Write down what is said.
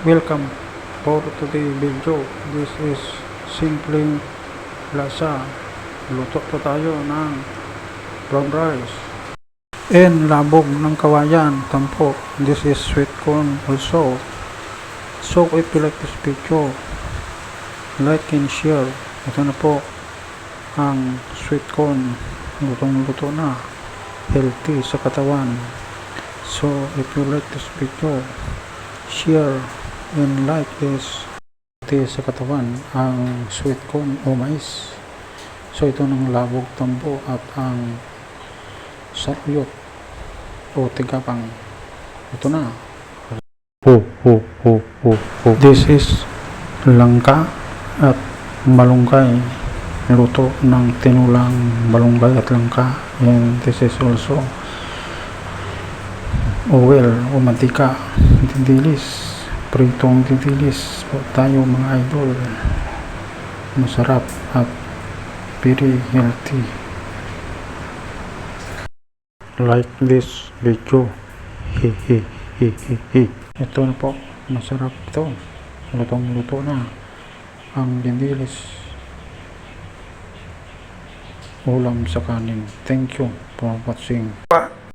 Welcome for today video. This is simpleng lasa. Luto po tayo ng brown rice and labog ng kawayan, tampo. This is sweet corn also. So if you like this video, like and share. Ito na po ang sweet corn, lutong-luto na, healthy sa katawan. So if you like this video, share and like this. Healthy sa katawan ang sweet corn o mais. So ito ng labog, tambo at ang saruyot o tigapang. Ito na. This is langka at malunggay. Luto ng tinulang malunggay at langka. And this is also oil o mantika, tindilis, pritong tindilis po tayo mga idol. Masarap at very healthy. Like this video. Ito na po, masarap ito. Lutong-luto na ang tindilis, ulam sa kanin. Thank you for watching.